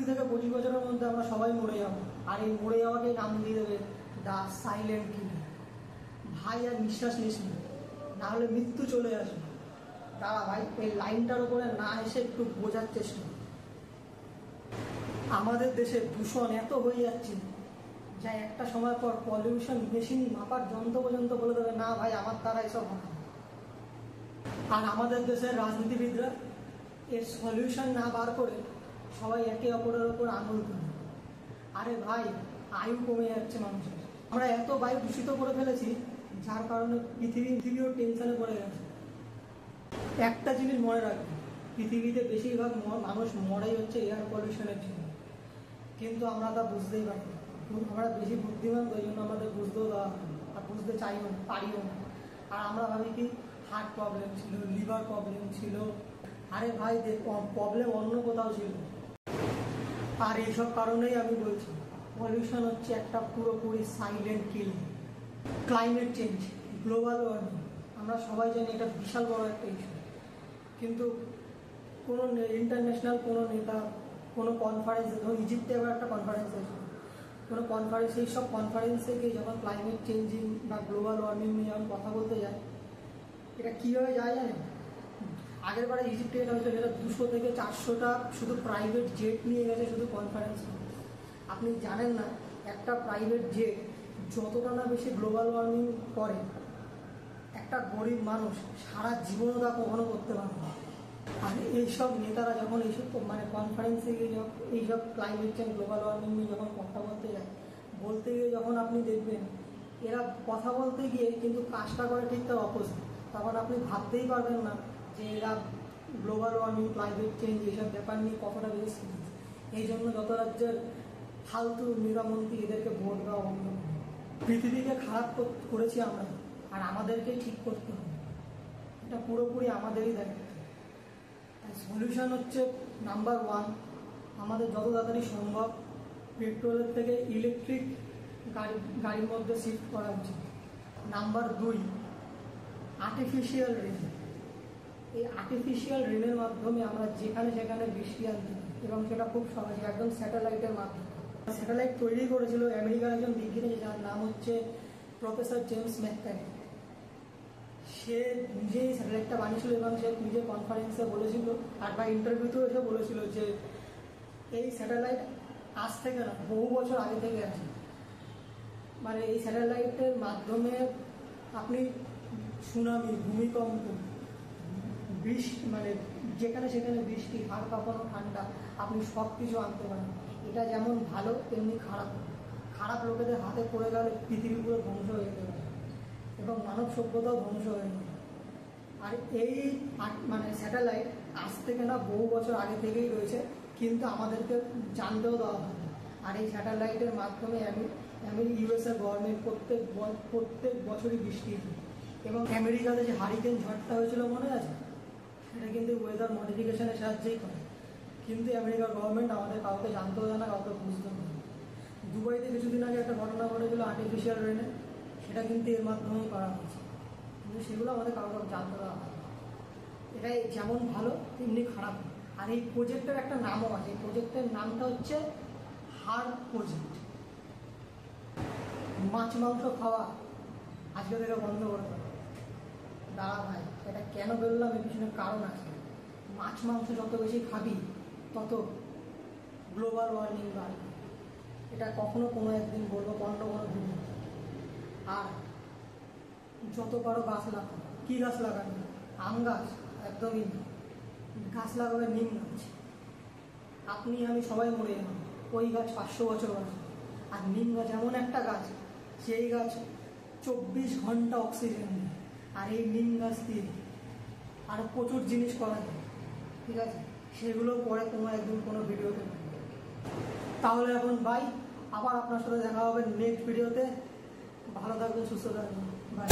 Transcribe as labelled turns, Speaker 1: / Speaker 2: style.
Speaker 1: থেকে 25 বছরের মধ্যে আমরা সবাই মরে যাবো, আর এই মরে যাওয়াকে নাম দিয়ে দেবে দ্য সাইলেন্ট কিলার। ভাই আর নিঃশ্বাস নিস না হলে মৃত্যু চলে আসবে। দাঁড়া ভাই, এই লাইনটার উপরে না এসে একটু বোঝার চেষ্টা। আমাদের দেশে দূষণ এত হয়ে যাচ্ছে যা একটা সময় পর পলিউশন মেশিন মাপার যন্ত্র পর্যন্ত বলে দেবে না ভাই আমার দ্বারা এসব হবে। আর আমাদের দেশের রাজনীতিবিদরা এর সলিউশন না বার করে সবাই একে অপরের ওপর আঙুল তুলে। আরে ভাই, আয়ু কমে যাচ্ছে মানুষের। আমরা এত বায়ু দূষিত করে ফেলেছি যার কারণে পৃথিবীও টেনশনে পড়ে গেছে। একটা জিনিস মনে রাখবে, পৃথিবীতে বেশিরভাগ মানুষ মরাই হচ্ছে এয়ার পলিউশনের জন্য, কিন্তু আমরা তা বুঝতেই পারি না। আমরা বেশি বুদ্ধিমান, ওই জন্য আমাদের বুঝতেও দেওয়া হয় আর বুঝতে চাইও না, পারিও না। আর আমরা ভাবি কি হার্ট প্রবলেম ছিল, লিভার প্রবলেম ছিল। আরে ভাই প্রবলেম অন্য কোথাও ছিল। আর এইসব কারণেই আমি বলছি পলিউশন হচ্ছে একটা পুরোপুরি silent killing. Climate change, global warming, আমরা সবাই জানি এটা বিশাল বড় একটা ইস্যু, কিন্তু কোনো ইন্টারন্যাশনাল কোনো নেতা কোনো কনফারেন্সে, ধরুন ইজিপ্টে এবার একটা কনফারেন্স হয়েছিল, কোনো কনফারেন্স, এই সব কনফারেন্সে গিয়ে যখন ক্লাইমেট চেঞ্জিং বা গ্লোবাল ওয়ার্মিং নিয়ে যখন কথা বলতে যায়, এটা কীভাবে যায় জানেন? আগের বারে ইজিপ্টে এটা হয়েছিল, যেটা 200 থেকে 400টা শুধু প্রাইভেট জেট নিয়ে গেছে শুধু কনফারেন্স। আপনি জানেন না একটা প্রাইভেট জেট যতটা না বেশি গ্লোবাল ওয়ার্মিং করে, একটা গরিব মানুষ সারা জীবনও তা কখনো করতে পারে না। আর এইসব নেতারা যখন এইসব কনফারেন্সে গিয়ে এইসব ক্লাইমেট চেঞ্জ, গ্লোবাল ওয়ার্মিং নিয়ে যখন কথা বলতে যায়, বলতে গিয়ে যখন আপনি দেখবেন এরা কথা বলতে গিয়ে কিন্তু কাজটা করে ঠিক তার অপোজিট, তখন আপনি ভাবতেই পারবেন না যে এরা গ্লোবাল ওয়ার্মিং, ক্লাইমেট চেঞ্জ এইসব ব্যাপার নিয়ে কতটা বেশি সিরিয়াস। এই জন্য যত রাজ্যের ফালতু নেতামন্ত্রী এদেরকে ভোট দেওয়া বন্ধ। পৃথিবীকে খারাপ করেছি আমরা, আর আমাদেরকেই ঠিক করতে হবে। এটা পুরোপুরি আমাদেরই দায়িত্ব। সলিউশন হচ্ছে নাম্বার 1, আমাদের যত তাড়াতাড়ি সম্ভব পেট্রোলের থেকে ইলেকট্রিক গাড়ির মধ্যে শিফট করা উচিত। Number 2, artificial rain. এই আর্টিফিশিয়াল রেনের মাধ্যমে আমরা যেখানে সেখানে বৃষ্টি আনতে পারি, এবং সেটা খুব সহজে একদম স্যাটেলাইটের মাধ্যমে। স্যাটেলাইট তৈরি করেছিল আমেরিকার একজন বিজ্ঞানী, যার নাম হচ্ছে প্রফেসর জেমস ম্যাককার্থি। সে নিজেই স্যাটেলাইটটা বানিয়েছিল এবং সে নিজে কনফারেন্সে বলেছিল আর বা ইন্টারভিউতেও এসে বলেছিল যে এই স্যাটেলাইট আজ থেকে না, বহু বছর আগে থেকে আছে। মানে এই স্যাটেলাইটের মাধ্যমে আপনি সুনামি, ভূমিকম্প, বৃষ্টি, মানে যেখানে সেখানে বৃষ্টি, হাড় কাঁপানো ঠান্ডা, আপনি সব কিছু আনতে পারেন। এটা যেমন ভালো তেমনি খারাপ। খারাপ লোকেদের হাতে পড়ে গেলে পৃথিবী পুরো ধ্বংস হয়ে যেতে পারে এবং মানব সভ্যতাও ধ্বংস হয়ে যাবে। আর এই স্যাটেলাইট আজ থেকে না, বহু বছর আগে থেকেই রয়েছে, কিন্তু আমাদেরকে জানতেও দেওয়া হয়। আর এই স্যাটেলাইটের মাধ্যমে ইউএসএ গভর্নমেন্ট প্রত্যেক বছরই বৃষ্টি, এবং আমেরিকাতে যে হারিকেন ঝড়টা হয়েছিল মনে আছে, সেটা কিন্তু ওয়েদার মডিফিকেশনের সাহায্যেই করে। কিন্তু আমেরিকার গভর্নমেন্ট আমাদের কাউকে জানতেও দেয় না, কাউকে বুঝতেও না। দুবাইতে কিছুদিন আগে একটা ঘটনা ঘটেছিল আর্টিফিশিয়াল রেনে, সেটা কিন্তু এর মাধ্যমেই করা হয়েছে, কিন্তু সেগুলো আমাদের কাউকে জানতে দেওয়া হয়। এটাই যেমন ভালো তেমনি খারাপ। আর এই প্রজেক্টের একটা নামও আছে, এই প্রজেক্টের নামটা হচ্ছে হার্ট প্রজেক্ট। মাছ মাংস খাওয়া আজকে থেকে বন্ধ করে দেবে। দাঁড়া ভাই, এটা কেন বললাম, এর পিছনে কারণ আছে। মাছ মাংস যত বেশি খাবি তত গ্লোবাল ওয়ার্মিং বাড়বে। এটা কখনো কোনো একদিন বলবো অন্য কোনো ভিডিও। আর যত পারো গাছ লাগাও। কী গাছ লাগাবে? আম গাছ? একদমই না। গাছ লাগাবে নিম গাছ। আপনি আমি সবাই মরে যাবো, ওই গাছ 500 বছর বাঁচবে। আর নিম গাছ এমন একটা গাছ, সেই গাছ 24 ঘন্টা অক্সিজেন দেয়। আর এই নিম গাছ দিয়ে আরও প্রচুর জিনিস করা যায়, ঠিক আছে? সেগুলো পরে কোনো একদিন কোনো ভিডিওতে। তাহলে এখন বাই, আবার আপনার সাথে দেখা হবে নেক্সট ভিডিওতে। ভালো থাকবেন, সুস্থ থাকবেন, বাই।